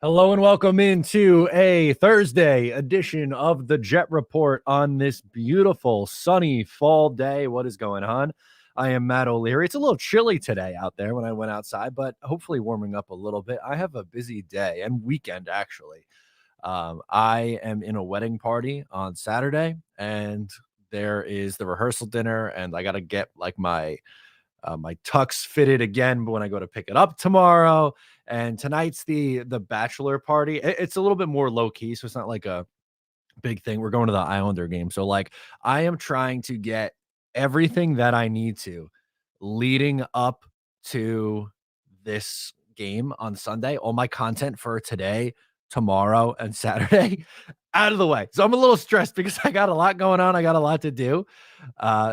Hello and welcome into a Thursday edition of the Jet Report on this beautiful sunny fall day. What is going on? I am Matt O'Leary. It's a little chilly today out there when I went outside, but hopefully warming up a little bit. I have a busy day and weekend actually. I am in a wedding party on Saturday, and there is the rehearsal dinner, and I got to get like my tux fitted again when I go to pick it up tomorrow. And tonight's the bachelor party. It's a little bit more low key, so it's not like a big thing. We're going to the Islander game, so like I am trying to get everything that I need to leading up to this game on Sunday. All my content for today, tomorrow, and Saturday out of the way. So I'm a little stressed because I got a lot going on. I got a lot to do.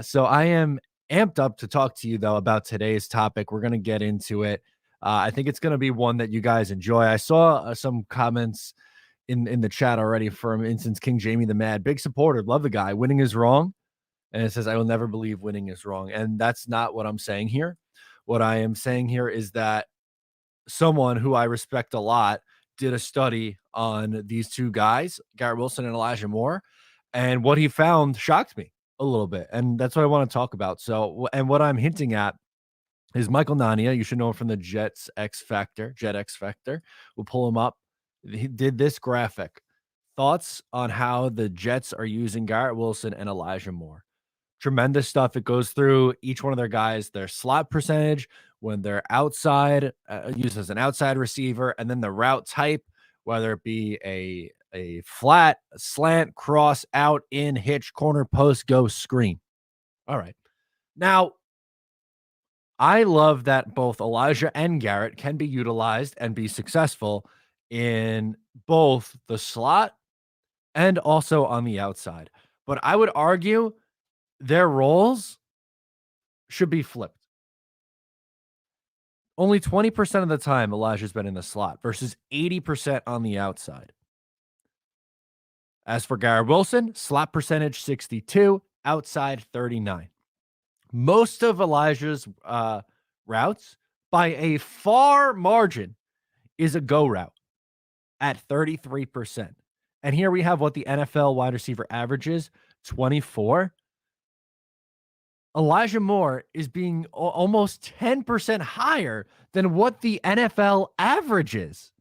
So I am amped up to talk to you though about today's topic. We're gonna get into it. I think it's gonna be one that you guys enjoy. I saw some comments in the chat already from instance King Jamie the Mad, big supporter, love the guy. Winning is wrong, and it says I will never believe winning is wrong, and that's not what I'm saying here. What I am saying here is that someone who I respect a lot did a study on these two guys, Garrett Wilson and Elijah Moore, and what he found shocked me a little bit, and that's what I want to talk about. So, and what I'm hinting at is Michael Nania. You should know him from the Jets X Factor, Jet X Factor. We'll pull him up. He did this graphic. Thoughts on how the Jets are using Garrett Wilson and Elijah Moore. Tremendous stuff. It goes through each one of their guys, their slot percentage when they're outside, used as an outside receiver, and then the route type, whether it be a flat, slant, cross, out, in, hitch, corner, post, go, screen. All right. Now, I love that both Elijah and Garrett can be utilized and be successful in both the slot and also on the outside. But I would argue their roles should be flipped. Only 20% of the time Elijah's been in the slot versus 80% on the outside. As for Garrett Wilson, slot percentage 62, outside 39. Most of Elijah's routes by a far margin is a go route at 33%. And here we have what the NFL wide receiver average is, 24. Elijah Moore is being almost 10% higher than what the NFL averages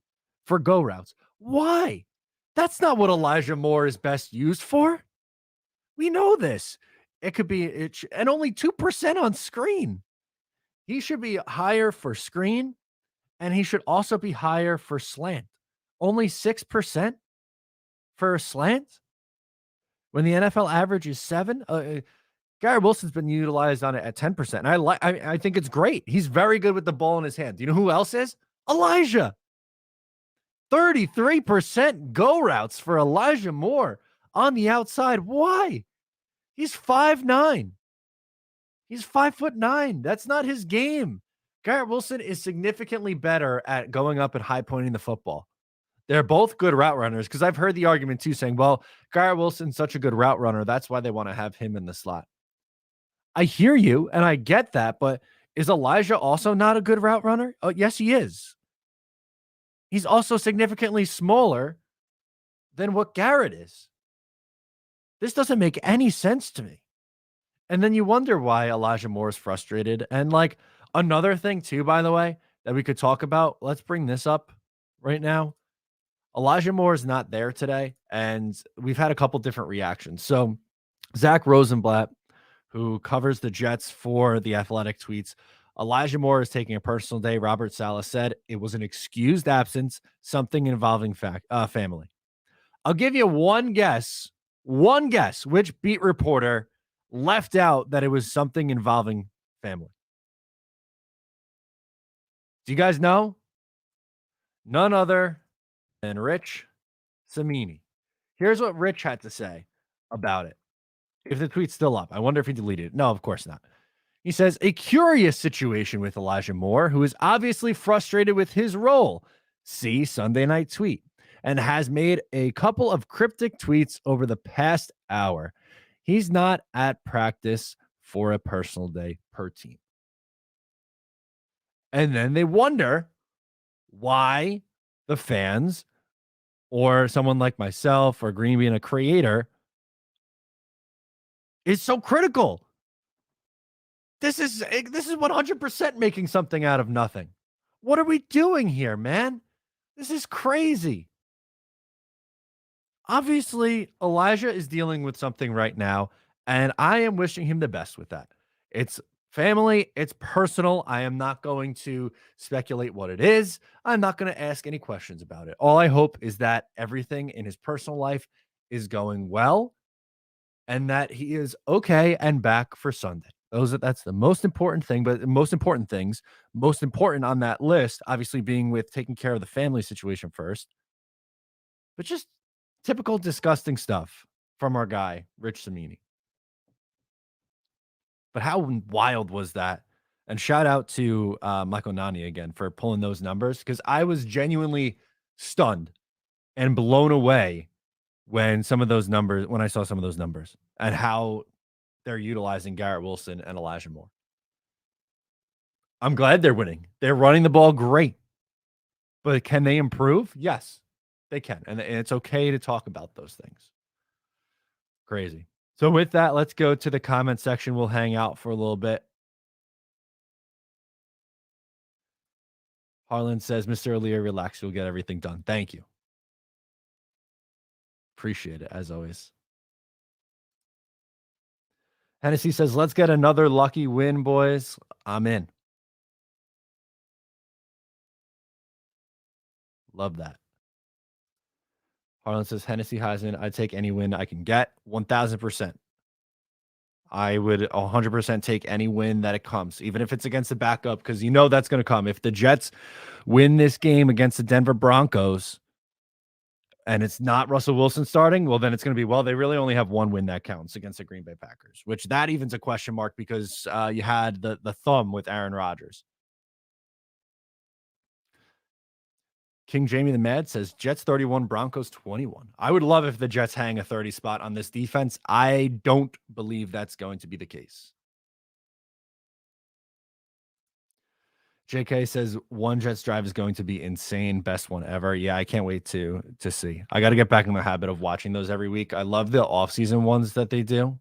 for go routes. Why? That's not what Elijah Moore is best used for. We know this. It could be, and only 2% on screen. He should be higher for screen, and he should also be higher for slant. Only 6% for slant when the NFL average is 7. Garrett Wilson's been utilized on it at 10%. And I think it's great. He's very good with the ball in his hand. Do you know who else is? Elijah. 33% go routes for Elijah Moore on the outside. Why? He's 5'9". He's 5'9". That's not his game. Garrett Wilson is significantly better at going up and high pointing the football. They're both good route runners because I've heard the argument too saying, well, Garrett Wilson's such a good route runner. That's why they want to have him in the slot. I hear you and I get that, but is Elijah also not a good route runner? Oh, yes, he is. He's also significantly smaller than what Garrett is. This doesn't make any sense to me. And then you wonder why Elijah Moore is frustrated. And like another thing too, by the way, that we could talk about, let's bring this up right now. Elijah Moore is not there today, and we've had a couple different reactions. So Zach Rosenblatt, who covers the Jets for The Athletic, tweets, Elijah Moore is taking a personal day. Robert Saleh said it was an excused absence, something involving family. I'll give you one guess which beat reporter left out that it was something involving family. Do you guys know? None other than Rich Samini. Here's what Rich had to say about it. If the tweet's still up, I wonder if he deleted it. No, of course not. He says, a curious situation with Elijah Moore, who is obviously frustrated with his role. See Sunday night tweet. And has made a couple of cryptic tweets over the past hour. He's not at practice for a personal day per team. And then they wonder why the fans or someone like myself or Green being a creator is so critical. This is 100% making something out of nothing. What are we doing here, man? This is crazy. Obviously, Elijah is dealing with something right now, and I am wishing him the best with that. It's family, it's personal. I am not going to speculate what it is. I'm not going to ask any questions about it. All I hope is that everything in his personal life is going well and that he is okay and back for Sunday. That's the most important thing, but the most important on that list, obviously being with taking care of the family situation first, but just typical disgusting stuff from our guy, Rich Samini. But how wild was that? And shout out to Michael Nani again for pulling those numbers because I was genuinely stunned and blown away when I saw some of those numbers and how they're utilizing Garrett Wilson and Elijah Moore. I'm glad they're winning. They're running the ball great. But can they improve? Yes, they can. And it's okay to talk about those things. Crazy. So with that, let's go to the comment section. We'll hang out for a little bit. Harlan says, Mr. Aaliyah, relax. You'll get everything done. Thank you. Appreciate it, as always. Hennessy says, let's get another lucky win, boys. I'm in. Love that. Harlan says, Hennessy Heisman, I'd take any win I can get. 1,000%. I would 100% take any win that it comes, even if it's against the backup, because you know that's going to come. If the Jets win this game against the Denver Broncos and it's not Russell Wilson starting, well, then it's going to be, well, they really only have one win that counts against the Green Bay Packers, which that even's a question mark because you had the thumb with Aaron Rodgers. King Jamie the Mad says Jets 31, Broncos 21. I would love if the Jets hang a 30 spot on this defense. I don't believe that's going to be the case. JK says one Jets drive is going to be insane. Best one ever. Yeah, I can't wait to see. I got to get back in the habit of watching those every week. I love the off-season ones that they do.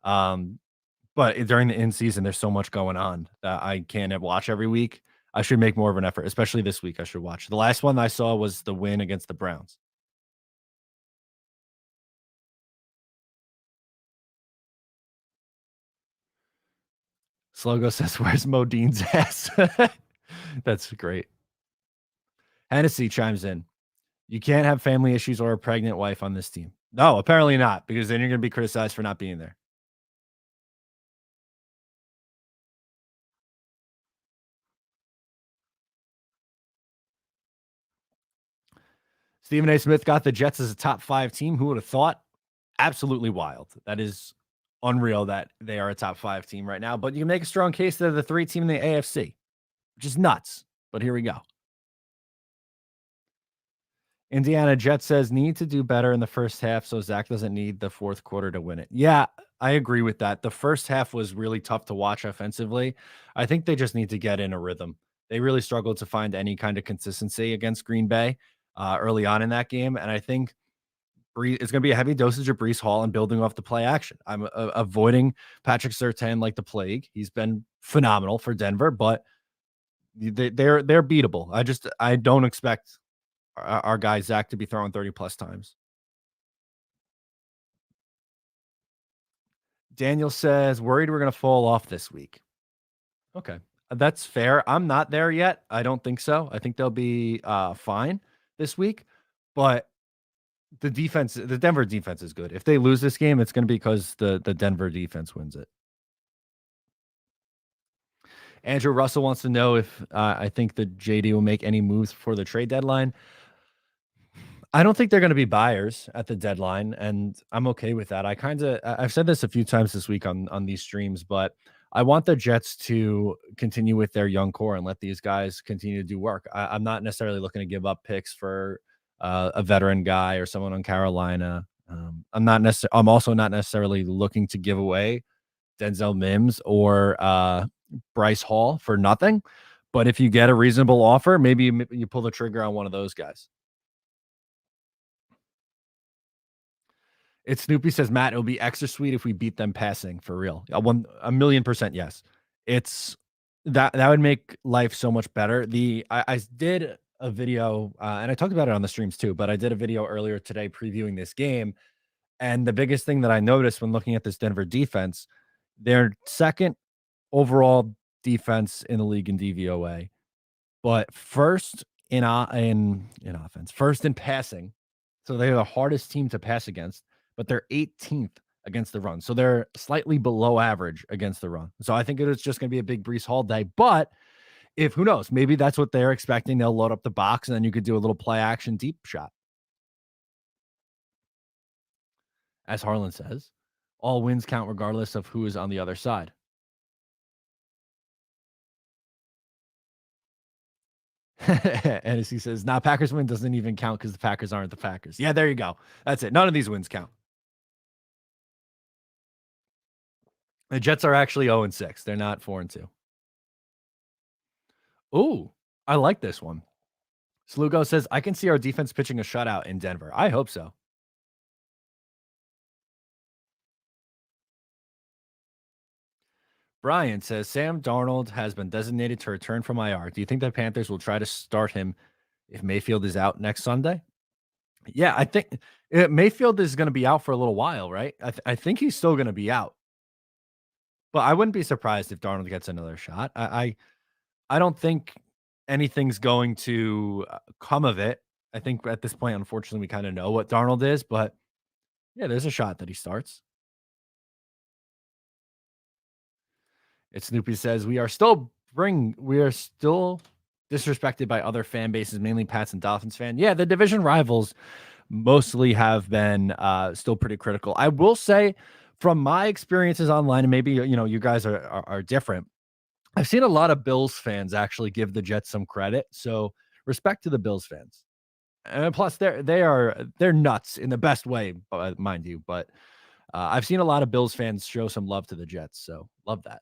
But during the in-season, there's so much going on that I can't watch every week. I should make more of an effort, especially this week. I should watch. The last one I saw was the win against the Browns. Slogo says, where's Modine's ass? That's great. Hennessy chimes in. You can't have family issues or a pregnant wife on this team. No, apparently not, because then you're going to be criticized for not being there. Stephen A. Smith got the Jets as a top 5 team. Who would have thought? Absolutely wild. That is unreal that they are a top 5 team right now. But you can make a strong case they're the 3 team in the AFC, which is nuts. But here we go. Indiana Jet says need to do better in the first half so Zach doesn't need the fourth quarter to win it. Yeah, I agree with that. The first half was really tough to watch offensively. I think they just need to get in a rhythm. They really struggled to find any kind of consistency against Green Bay early on in that game. And I think it's going to be a heavy dosage of Breece Hall and building off the play action. I'm avoiding Patrick Surtain like the plague. He's been phenomenal for Denver, but they're beatable. I don't expect our guy Zach to be throwing 30 plus times. Daniel says, worried we're going to fall off this week. Okay. That's fair. I'm not there yet. I don't think so. I think they'll be fine this week, but the Denver defense is good. If they lose this game, it's going to be because the Denver defense wins it. Andrew Russell wants to know if I think the JD will make any moves for the trade deadline. I don't think they're going to be buyers at the deadline, and I'm okay with that. I've said this a few times this week on these streams, but I want the Jets to continue with their young core and let these guys continue to do work. I'm not necessarily looking to give up picks for a veteran guy or someone on Carolina. I'm also not necessarily looking to give away Denzel Mims or Bryce Hall for nothing. But if you get a reasonable offer, maybe you pull the trigger on one of those guys. It's Snoopy says, Matt, it'll be extra sweet if we beat them passing for real. A million percent yes. It's that would make life so much better. I did a video and I talked about it on the streams too, but I did a video earlier today previewing this game. And the biggest thing that I noticed when looking at this Denver defense, their second overall defense in the league in DVOA, but first in offense, first in passing. So they're the hardest team to pass against, but they're 18th against the run. So they're slightly below average against the run. So I think it is just going to be a big Breece Hall day. But if who knows, maybe that's what they're expecting. They'll load up the box and then you could do a little play action deep shot. As Harlan says, all wins count regardless of who is on the other side. And as he says, nah, Packers win doesn't even count because the Packers aren't the Packers. Yeah, there you go. That's it. None of these wins count. The Jets are actually 0-6. They're not 4-2. Ooh, I like this one. Slugo says, I can see our defense pitching a shutout in Denver. I hope so. Brian says, Sam Darnold has been designated to return from IR. Do you think the Panthers will try to start him if Mayfield is out next Sunday? Yeah, I think Mayfield is going to be out for a little while, right? I think he's still going to be out. But I wouldn't be surprised if Darnold gets another shot. I don't think anything's going to come of it. I think at this point, unfortunately, we kind of know what Darnold is, but yeah, there's a shot that he starts. It's Snoopy says we are still disrespected by other fan bases, mainly Pats and Dolphins fan. Yeah, the division rivals mostly have been still pretty critical. I will say, from my experiences online, and maybe you guys are different. I've seen a lot of Bills fans actually give the Jets some credit. So respect to the Bills fans. And plus, they're nuts in the best way, mind you. But I've seen a lot of Bills fans show some love to the Jets. So love that.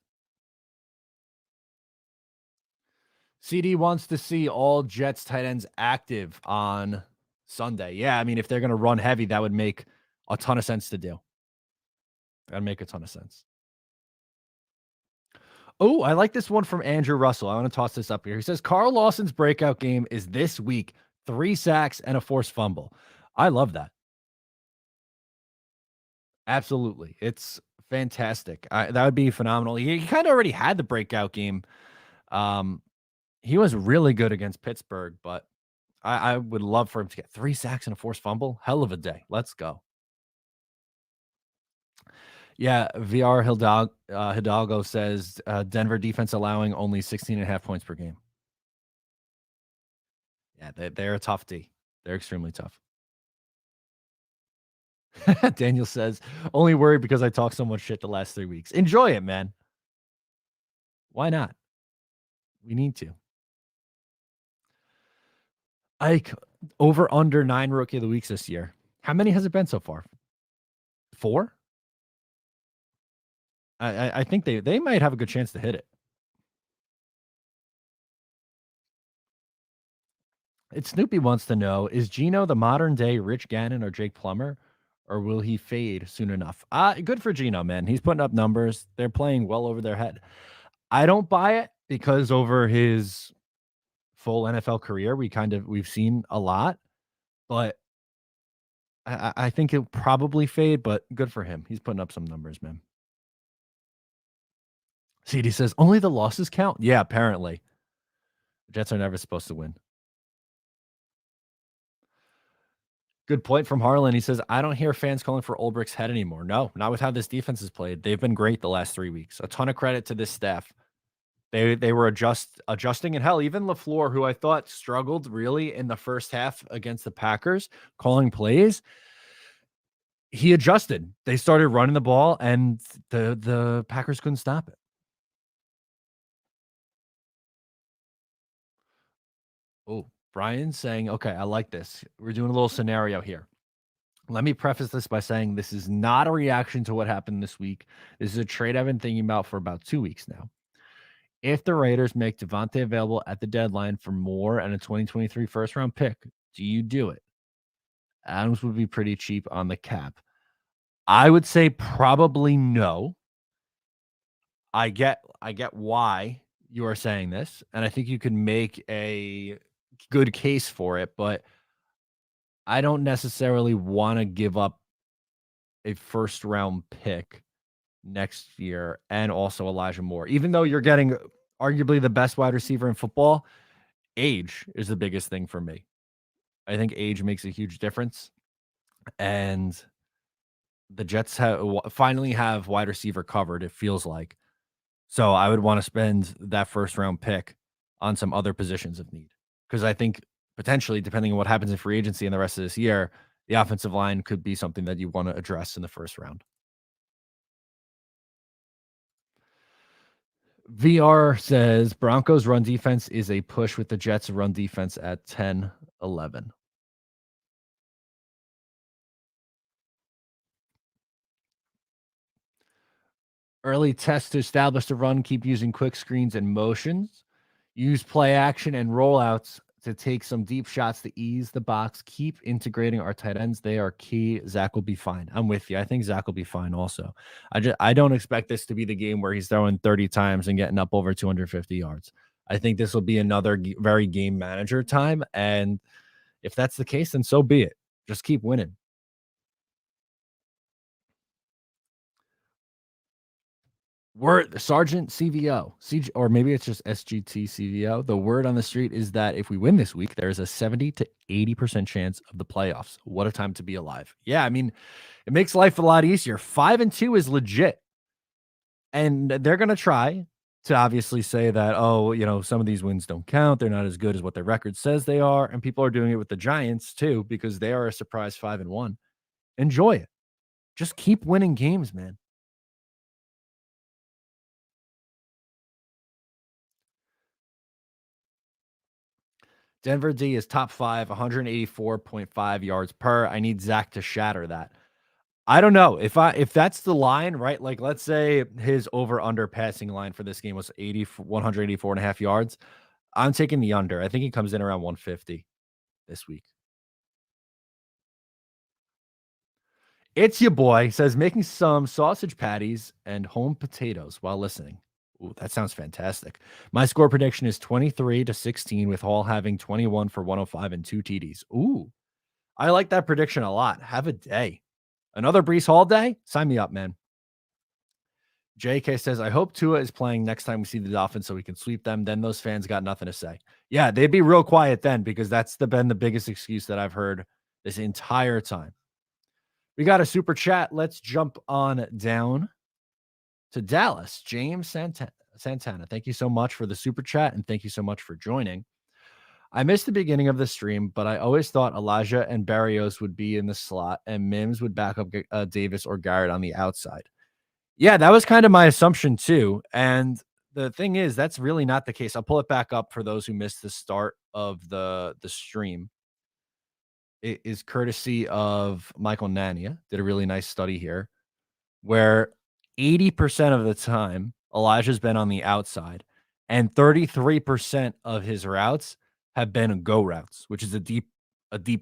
CD wants to see all Jets tight ends active on Sunday. Yeah, I mean, if they're going to run heavy, that would make a ton of sense to do. That'd make a ton of sense. Oh, I like this one from Andrew Russell. I want to toss this up here. He says, Carl Lawson's breakout game is this week, 3 sacks and a forced fumble. I love that. Absolutely. It's fantastic. That would be phenomenal. He kind of already had the breakout game. He was really good against Pittsburgh, but I would love for him to get 3 sacks and a forced fumble. Hell of a day. Let's go. Yeah, VR Hidalgo says Denver defense allowing only 16.5 points per game. Yeah, they're a tough D. They're extremely tough. Daniel says, only worried because I talked so much shit the last 3 weeks. Enjoy it, man. Why not? We need to. Ike, over under 9 rookie of the weeks this year. How many has it been so far? 4? I think they might have a good chance to hit it. Snoopy wants to know, is Geno the modern day Rich Gannon or Jake Plummer, or will he fade soon enough? Good for Geno, man. He's putting up numbers. They're playing well over their head. I don't buy it because over his full NFL career, we've seen a lot, but I think it'll probably fade, but good for him. He's putting up some numbers, man. CD says, only the losses count? Yeah, apparently. The Jets are never supposed to win. Good point from Harlan. He says, I don't hear fans calling for Ulbricht's head anymore. No, not with how this defense has played. They've been great the last 3 weeks. A ton of credit to this staff. They were adjusting, and hell, even LaFleur, who I thought struggled really in the first half against the Packers, calling plays, he adjusted. They started running the ball, and the Packers couldn't stop it. Oh, Brian's saying, okay, I like this. We're doing a little scenario here. Let me preface this by saying this is not a reaction to what happened this week. This is a trade I've been thinking about for about 2 weeks now. If the Raiders make Devontae available at the deadline for more and a 2023 first round pick, do you do it? Adams would be pretty cheap on the cap. I would say probably no. I get why you are saying this, and I think you can make a good case for it, but I don't necessarily want to give up a first round pick next year and also Elijah Moore. Even though you're getting arguably the best wide receiver in football, age is the biggest thing for me. I think age makes a huge difference, and the Jets finally have wide receiver covered, it feels like. So I would want to spend that first round pick on some other positions of need because I think potentially, depending on what happens in free agency in the rest of this year, the offensive line could be something that you want to address in the first round. VR says Broncos run defense is a push with the Jets run defense at 10-11. Early test to establish the run, keep using quick screens and motions. Use play action and rollouts to take some deep shots to ease the box. Keep integrating our tight ends. They are key. Zach will be fine. I'm with you. I think Zach will be fine also. I don't expect this to be the game where he's throwing 30 times and getting up over 250 yards. I think this will be another very game manager time. And if that's the case, then so be it. Just keep winning. Word Sergeant CVO, or maybe it's just SGT CVO. The word on the street is that if we win this week, there's a 70 to 80% chance of the playoffs. What a time to be alive. Yeah, I mean, it makes life a lot easier. 5-2 is legit. And they're going to try to obviously say that, oh, some of these wins don't count. They're not as good as what their record says they are. And people are doing it with the Giants too, because they are a surprise 5-1. Enjoy it. Just keep winning games, man. Denver D is top 5, 184.5 yards per. I need Zach to shatter that. I don't know if that's the line, right? Like, let's say his over under passing line for this game was 184 and a half yards. I'm taking the under. I think he comes in around 150 this week. It's your boy says making some sausage patties and home potatoes while listening. Ooh, that sounds fantastic. My score prediction is 23-16 with Hall having 21 for 105 and 2 TDs. Ooh, I like that prediction a lot. Have a day. Another Brees Hall day? Sign me up, man. JK says, I hope Tua is playing next time we see the Dolphins so we can sweep them. Then those fans got nothing to say. Yeah, they'd be real quiet then because that's been the biggest excuse that I've heard this entire time. We got a super chat. Let's jump on down to Dallas. James Santana. Thank you so much for the super chat and thank you so much for joining. I missed the beginning of the stream, but I always thought Elijah and Barrios would be in the slot and Mims would back up Davis or Garrett on the outside. Yeah, that was kind of my assumption too. And the thing is, that's really not the case. I'll pull it back up for those who missed the start of the stream. It is courtesy of Michael Nania. Did a really nice study here where 80% of the time Elijah's been on the outside and 33% of his routes have been go routes, which is a deep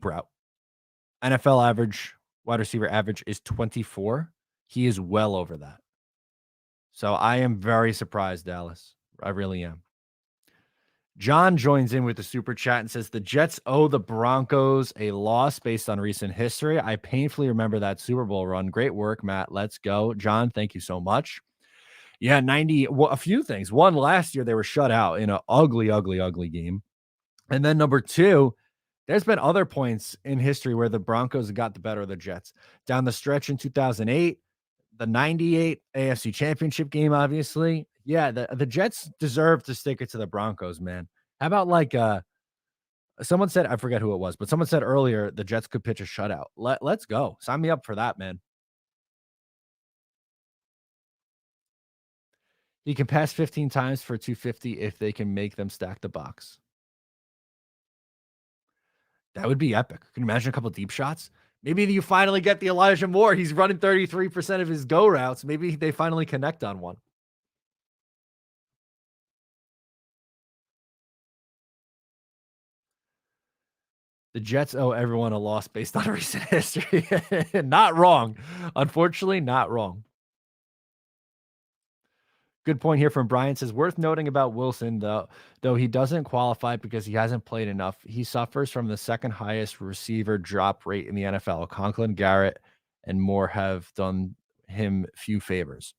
route. NFL average, wide receiver average is 24. He is well over that. So I am very surprised, Dallas. I really am. John joins in with the super chat and says the Jets owe the Broncos a loss based on recent history. I painfully remember that Super Bowl run. Great work, Matt. Let's go. John, thank you so much. Yeah, 90. Well, a few things. One, last year they were shut out in an ugly, ugly, ugly game. And then number two, there's been other points in history where the Broncos got the better of the Jets. Down the stretch in 2008, the 98 AFC Championship game, obviously. Yeah, the Jets deserve to stick it to the Broncos, man. How about like someone said, I forget who it was, but someone said earlier the Jets could pitch a shutout. Let's go. Sign me up for that, man. He can pass 15 times for 250 if they can make them stack the box. That would be epic. Can you imagine a couple deep shots? Maybe you finally get the Elijah Moore. He's running 33% of his go routes. Maybe they finally connect on one. The Jets owe everyone a loss based on recent history. Not wrong. Unfortunately, not wrong. Good point here from Brian. Says worth noting about Wilson, though he doesn't qualify because he hasn't played enough. He suffers from the second highest receiver drop rate in the NFL. Conklin, Garrett, and more have done him few favors.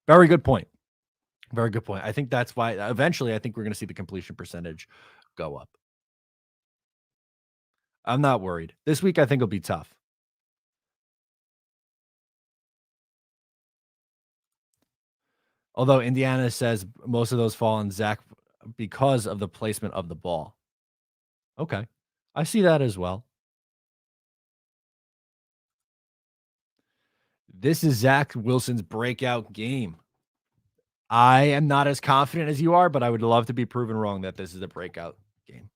Very good point. Very good point. I think that's why eventually I think we're going to see the completion percentage go up. I'm not worried. This week I think will be tough. Although Indiana says most of those fall on Zach because of the placement of the ball. Okay. I see that as well. This is Zach Wilson's breakout game. I am not as confident as you are, but I would love to be proven wrong that this is a breakout game.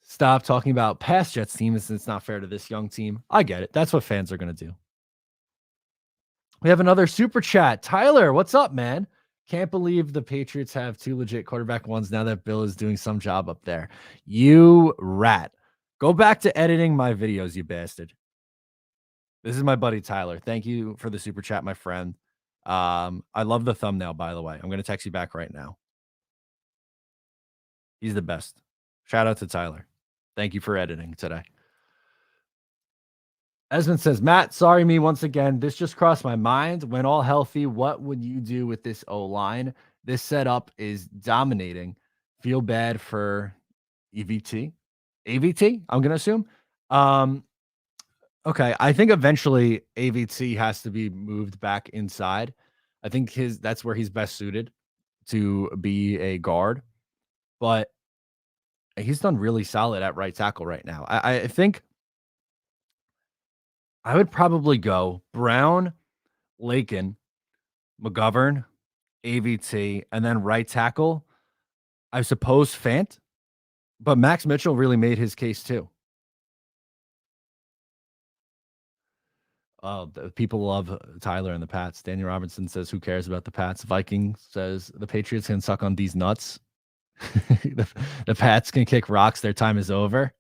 Stop talking about past Jets teams. It's not fair to this young team. I get it. That's what fans are going to do. We have another super chat. Tyler, what's up, man? Can't believe the Patriots have two legit quarterback ones now that Bill is doing some job up there. You rat. Go back to editing my videos, you bastard. This is my buddy Tyler. Thank you for the super chat, my friend. I love the thumbnail, by the way. I'm going to text you back right now. He's the best. Shout out to Tyler. Thank you for editing today. Esmond says, Matt, sorry me once again. This just crossed my mind. When all healthy, what would you do with this O-line? This setup is dominating. Feel bad for EVT. AVT, I'm going to assume. Okay, I think eventually AVT has to be moved back inside. I think that's where he's best suited to be a guard. But he's done really solid at right tackle right now. I think I would probably go Brown, Lakin, McGovern, AVT, and then right tackle. I suppose Fant, but Max Mitchell really made his case too. Oh, people love Tyler and the Pats. Daniel Robinson says, who cares about the Pats? Viking says, the Patriots can suck on these nuts. the Pats can kick rocks. Their time is over.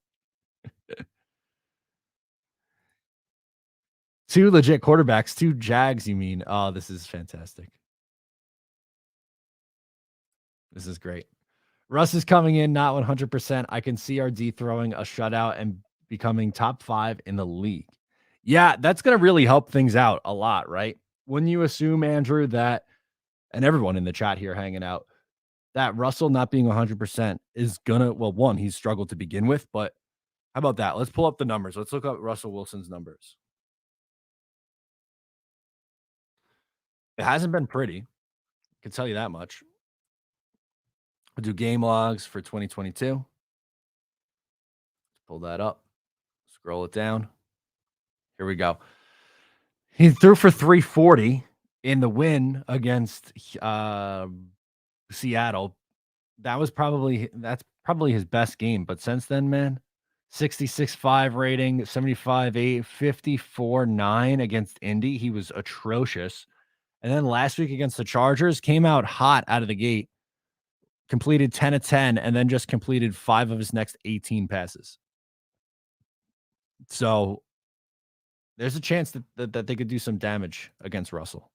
Two legit quarterbacks, two Jags, you mean? Oh, this is fantastic. This is great. Russ is coming in, not 100%. I can see our D throwing a shutout and becoming top 5 in the league. Yeah, that's going to really help things out a lot, right? When you assume, Andrew, that, and everyone in the chat here hanging out, that Russell not being 100% is going to, well, one, he's struggled to begin with, but how about that? Let's pull up the numbers. Let's look up Russell Wilson's numbers. It hasn't been pretty. I can tell you that much. We'll do game logs for 2022. Let's pull that up. Scroll it down. Here we go. He threw for 340 in the win against Seattle. That's probably his best game. But since then, man, 66.5 rating, 75.8, 54.9 against Indy. He was atrocious. And then last week against the Chargers, came out hot out of the gate, completed 10 of 10, and then just completed 5 of his next 18 passes. So there's a chance that they could do some damage against Russell.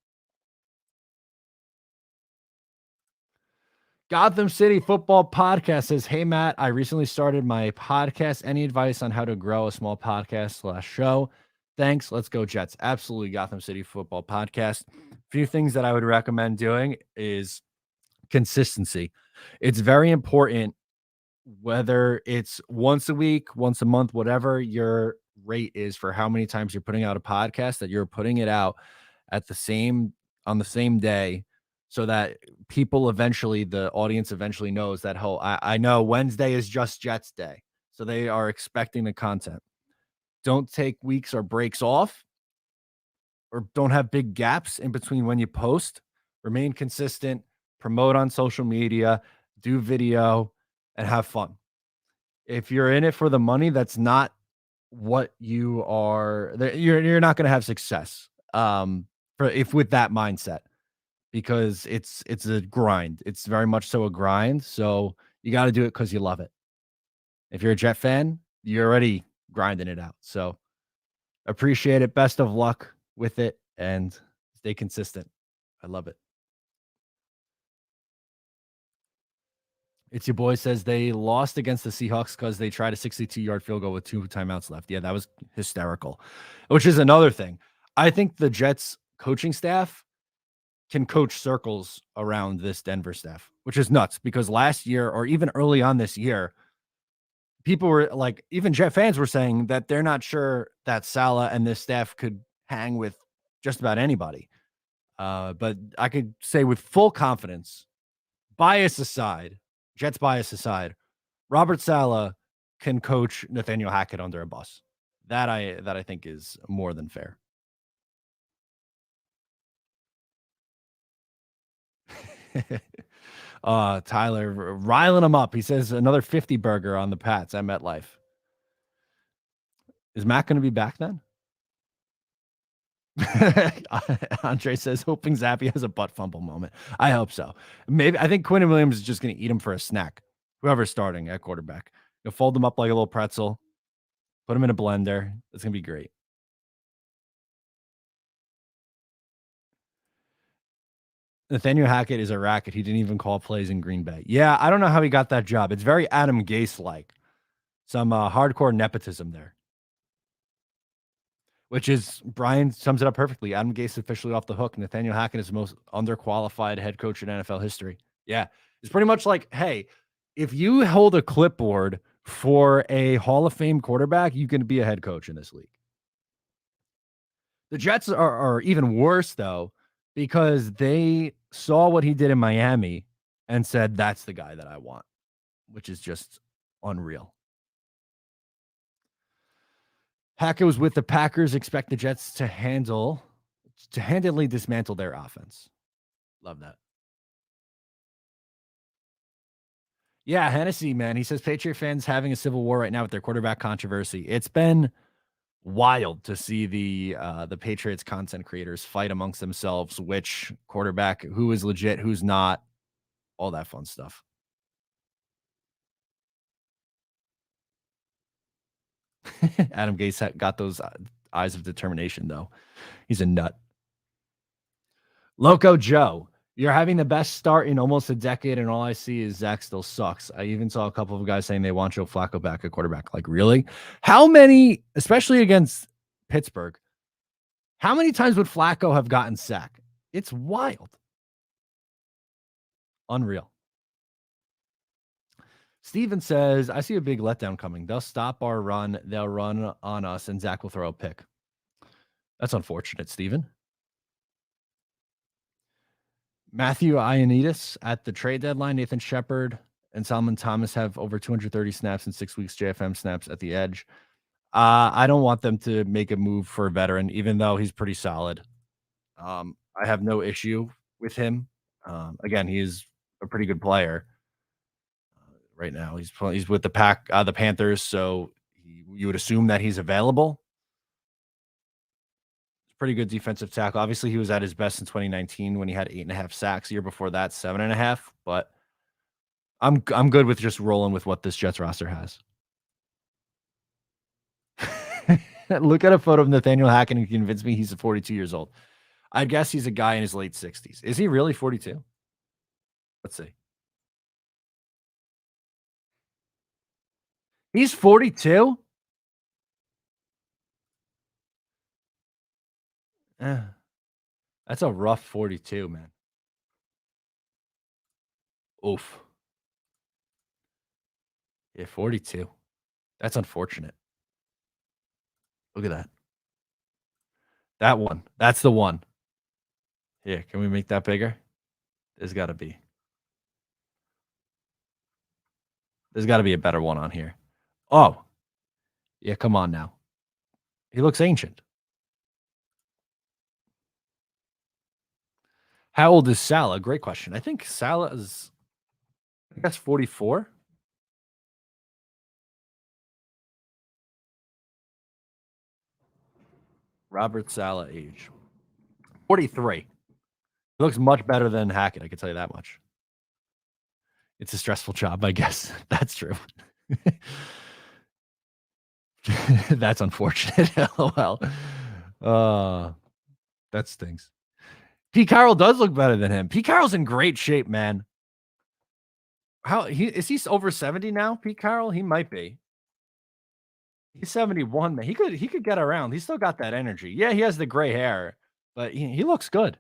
Gotham City Football Podcast says, hey, Matt, I recently started my podcast. Any advice on how to grow a small podcast / show? Thanks. Let's go Jets. Absolutely. Gotham City Football Podcast. A few things that I would recommend doing is consistency. It's very important, whether it's once a week, once a month, whatever your rate is for how many times you're putting out a podcast, that you're putting it out on the same day, so that people eventually, the audience eventually knows that, I know Wednesday is just Jets day. So they are expecting the content. Don't take weeks or breaks off, or don't have big gaps in between when you post. Remain consistent, promote on social media, do video, and have fun. If you're in it for the money, that's not what you are. You're not going to have success with that mindset, because it's a grind. It's very much so a grind. So You got to do it because you love it. If you're a Jet fan, you're already grinding it out. So appreciate it. Best of luck with it and stay consistent. I love it. It's your boy says they lost against the Seahawks because they tried a 62-yard field goal with 2 timeouts left. Yeah, that was hysterical, which is another thing. I think the Jets coaching staff can coach circles around this Denver staff, which is nuts because last year or even early on this year, people were like, even Jet fans were saying that they're not sure that Saleh and this staff could hang with just about anybody. But I could say with full confidence, bias aside, Jets bias aside, Robert Saleh can coach Nathaniel Hackett under a bus. That I think is more than fair. Tyler riling him up. He says another 50 burger on the Pats at MetLife. Is Matt going to be back then? Andre says, hoping Zappy has a butt fumble moment. I hope so. Maybe I think Quinn Williams is just going to eat him for a snack. Whoever's starting at quarterback, you'll fold them up like a little pretzel, put them in a blender. It's going to be great. Nathaniel Hackett is a racket. He didn't even call plays in Green Bay. Yeah, I don't know how he got that job. It's very Adam Gase like. Some hardcore nepotism there. Which is, Brian sums it up perfectly. Adam Gase officially off the hook. Nathaniel Hackett is the most underqualified head coach in NFL history. Yeah. It's pretty much like, hey, if you hold a clipboard for a Hall of Fame quarterback, you can be a head coach in this league. The Jets are even worse, though, because they saw what he did in Miami and said, that's the guy that I want, which is just unreal. Hackett was with the Packers. Expect the Jets to handily dismantle their offense. Love that. Yeah, Hennessy, man. He says Patriot fans having a civil war right now with their quarterback controversy. It's been wild to see the Patriots content creators fight amongst themselves, which quarterback, who is legit, who's not, all that fun stuff. Adam Gase got those eyes of determination, though. He's a nut. Loco Joe, you're having the best start in almost a decade, and all I see is Zach still sucks. I even saw a couple of guys saying they want Joe Flacco back at quarterback. Like, really? How many, especially against Pittsburgh, how many times would Flacco have gotten sacked? It's wild. Unreal. Steven says, I see a big letdown coming. They'll stop our run. They'll run on us, and Zach will throw a pick. That's unfortunate, Steven. Matthew Ioannidis at the trade deadline. Nathan Shepard and Solomon Thomas have over 230 snaps in 6 weeks. JFM snaps at the edge. I don't want them to make a move for a veteran, even though he's pretty solid. I have no issue with him. Again, he is a pretty good player. Right now, he's with the Panthers, so you would assume that he's available. Pretty good defensive tackle. Obviously, he was at his best in 2019 when he had 8.5 sacks. The year before that, 7.5. But I'm good with just rolling with what this Jets roster has. Look at a photo of Nathaniel Hackett and convince me he's 42 years old. I guess he's a guy in his late 60s. Is he really 42? Let's see. He's 42? That's a rough 42, man. Oof. Yeah, 42. That's unfortunate. Look at that. That one. That's the one. Yeah, can we make that bigger? There's got to be. There's got to be a better one on here. Oh. Yeah, come on now. He looks ancient. How old is Salah? Great question. I think Salah is, I guess, 44. Robert Salah age. 43. He looks much better than Hackett, I can tell you that much. It's a stressful job, I guess. That's true. That's unfortunate. LOL. That stinks. Pete Carroll does look better than him. Pete Carroll's in great shape, man. How he over 70 now? Pete Carroll? He might be. He's 71, man. He could get around. He's still got that energy. Yeah, he has the gray hair, but he looks good.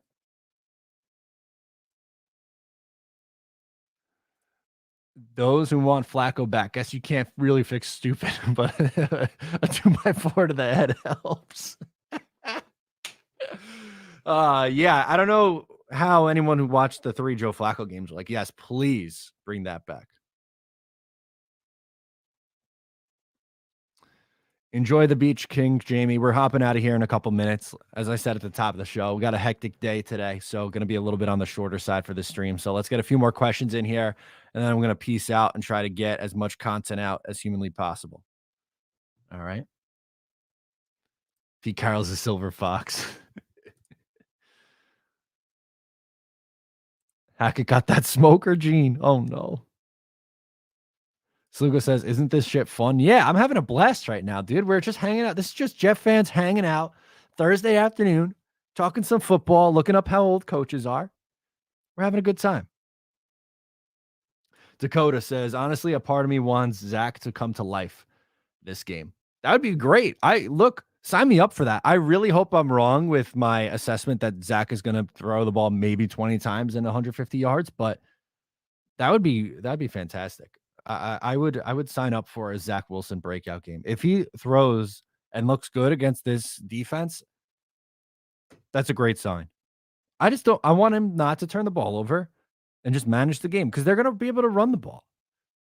Those who want Flacco back, guess you can't really fix stupid, but a 2x4 to the head helps. Yeah, I don't know how anyone who watched the 3 Joe Flacco games are like, yes, please bring that back. Enjoy the beach, King Jamie. We're hopping out of here in a couple minutes. As I said at the top of the show, we got a hectic day today, so going to be a little bit on the shorter side for the stream. So let's get a few more questions in here, and then I'm going to peace out and try to get as much content out as humanly possible. All right. Pete Carroll's a silver fox. Hackett got that smoker gene. Oh no. Slugo says, "Isn't this shit fun?" Yeah, I'm having a blast right now, dude. We're just hanging out. This is just Jeff fans hanging out Thursday afternoon, talking some football, looking up how old coaches are. We're having a good time. Dakota says, "Honestly, a part of me wants Zach to come to life this game. That would be great. Sign me up for that. I really hope I'm wrong with my assessment that Zach is going to throw the ball maybe 20 times and 150 yards, but that'd be fantastic. I would sign up for a Zach Wilson breakout game. If he throws and looks good against this defense, that's a great sign. I want him not to turn the ball over and just manage the game because they're gonna be able to run the ball.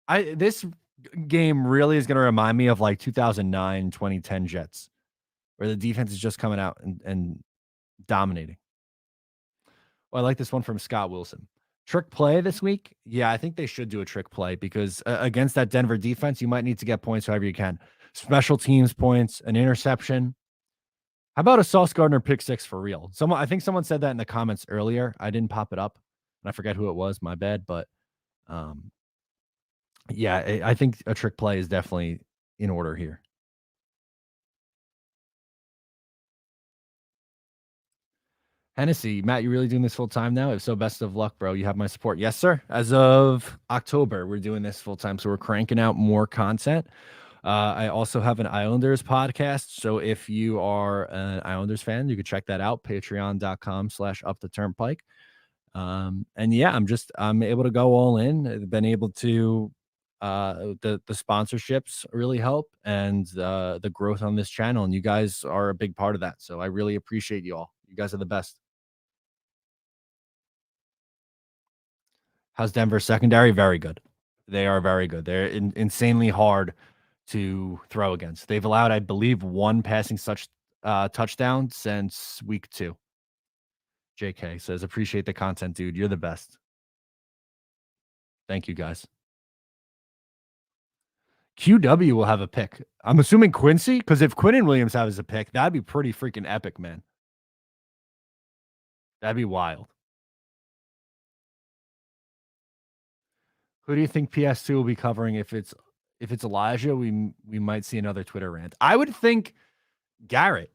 This game really is gonna remind me of like 2009, 2010 Jets, where the defense is just coming out and dominating. Well, I like this one from Scott Wilson. Trick play this week? Yeah, I think they should do a trick play because against that Denver defense, you might need to get points however you can. Special teams points, an interception. How about a Sauce Gardner pick six for real? I think someone said that in the comments earlier. I didn't pop it up, and I forget who it was. My bad. But yeah, I think a trick play is definitely in order here. Hennessy, Matt, you really doing this full time now? If so, best of luck, bro. You have my support. Yes, sir. As of October, we're doing this full time. So we're cranking out more content. I also have an Islanders podcast. So if you are an Islanders fan, you can check that out. Patreon.com/uptheturnpike. And yeah, I'm able to go all in. I've been able to the sponsorships really help and the growth on this channel. And you guys are a big part of that. So I really appreciate you all. You guys are the best. How's Denver secondary? Very good. They are very good. They're insanely hard to throw against. They've allowed, I believe, one passing touchdown since week 2. JK says, "Appreciate the content, dude. You're the best." Thank you, guys. QW will have a pick. I'm assuming Quincy, because if Quinnen Williams has a pick, that'd be pretty freaking epic, man. That'd be wild. Who do you think PS2 will be covering if it's Elijah? We might see another Twitter rant. I would think Garrett,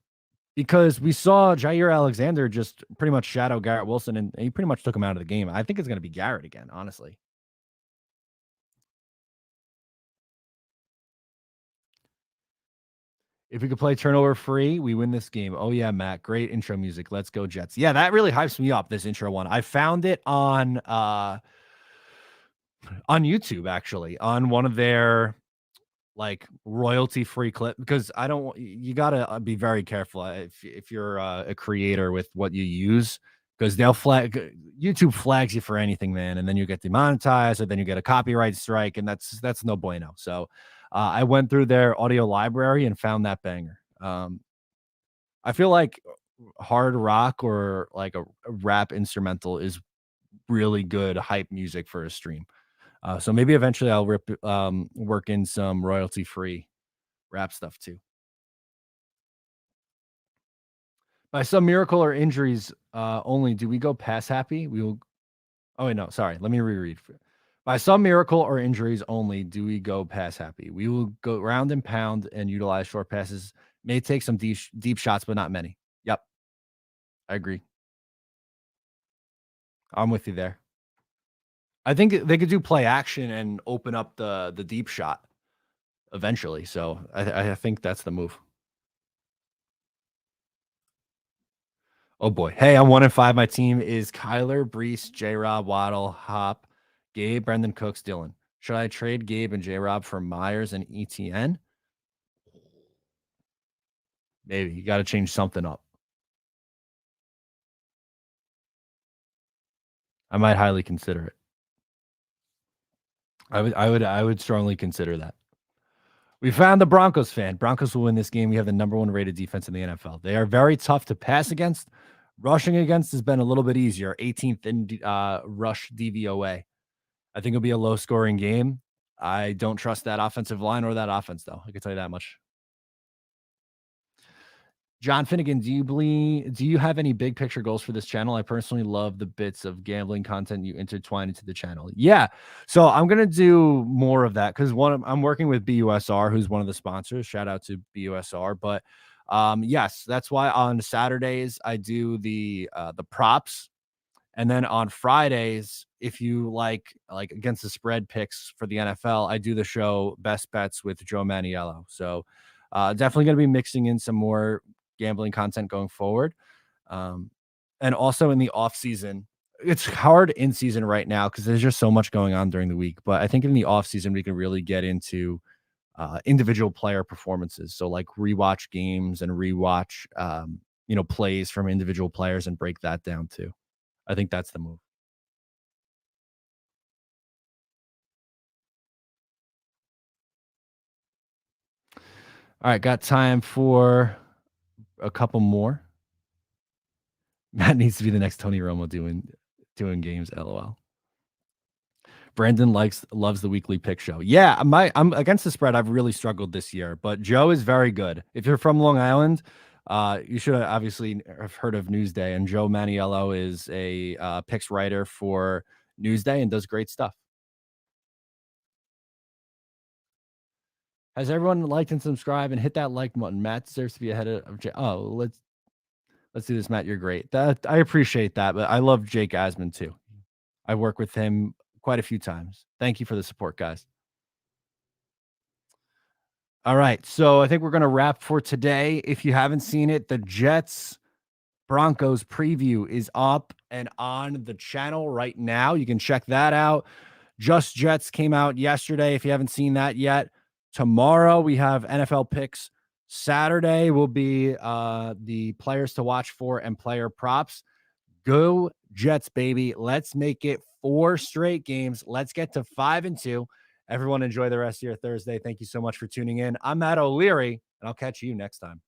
because we saw Jair Alexander just pretty much shadow Garrett Wilson, and he pretty much took him out of the game. I think it's going to be Garrett again, honestly. If we could play turnover free, we win this game. Oh yeah, Matt, great intro music. Let's go Jets. Yeah, that really hypes me up, this intro one. I found it on YouTube, actually, on one of their like royalty free clip, because you gotta be very careful if you're a creator with what you use, because YouTube flags you for anything, man, and then you get demonetized, or then you get a copyright strike, and that's no bueno. So I went through their audio library and found that banger. I feel like hard rock or like a rap instrumental is really good hype music for a stream. So maybe eventually I'll work in some royalty free rap stuff too. By some miracle or injuries only, do we go pass happy? We will. Oh wait, no, sorry. Let me reread. By some miracle or injuries only do we go pass happy. We will go round and pound and utilize short passes. May take some deep shots, but not many. Yep, I agree. I'm with you there. I think they could do play action and open up the deep shot eventually. So I think that's the move. Oh boy. Hey, I'm 1-5. My team is Kyler, Brees, J Rob, Waddle, Hop, Gabe, Brendan Cooks, Dylan. Should I trade Gabe and J Rob for Myers and ETN? Maybe you got to change something up. I might highly consider it. I would strongly consider that. We found the Broncos fan. Broncos will win this game. We have the number 1 rated defense in the NFL. They are very tough to pass against. Rushing against has been a little bit easier. 18th in rush DVOA. I think it'll be a low scoring game. I don't trust that offensive line or that offense, though. I can tell you that much. John Finnegan, do you have any big picture goals for this channel? I personally love the bits of gambling content you intertwine into the channel. Yeah. So I'm gonna do more of that because I'm working with BUSR, who's one of the sponsors. Shout out to BUSR. But yes, that's why on Saturdays I do the props. And then on Fridays, if you like against the spread picks for the NFL, I do the show Best Bets with Joe Maniello. So definitely going to be mixing in some more gambling content going forward. And also in the off season, it's hard in season right now because there's just so much going on during the week. But I think in the off season, we can really get into individual player performances. So like rewatch games and rewatch, plays from individual players and break that down too. I think that's the move. All right, got time for a couple more. Matt needs to be the next Tony Romo doing games. LOL. Brandon loves the weekly pick show. Yeah, I'm against the spread. I've really struggled this year, but Joe is very good. If you're from Long Island, you should obviously have heard of Newsday, and Joe Maniello is a picks writer for Newsday and does great stuff. Has everyone liked and subscribed and hit that like button? Matt deserves to be ahead of Jay. Oh, let's do this, Matt. You're great. That I appreciate that, but I love Jake Asman too. I work with him quite a few times. Thank you for the support, guys. All right, so I think we're going to wrap for today. If you haven't seen it, the Jets Broncos preview is up and on the channel right now. You can check that out. Just Jets came out yesterday. If you haven't seen that yet, tomorrow we have NFL picks. Saturday will be the players to watch for and player props. Go Jets, baby. Let's make it 4 straight games. Let's get to 5-2. Everyone enjoy the rest of your Thursday. Thank you so much for tuning in. I'm Matt O'Leary, and I'll catch you next time.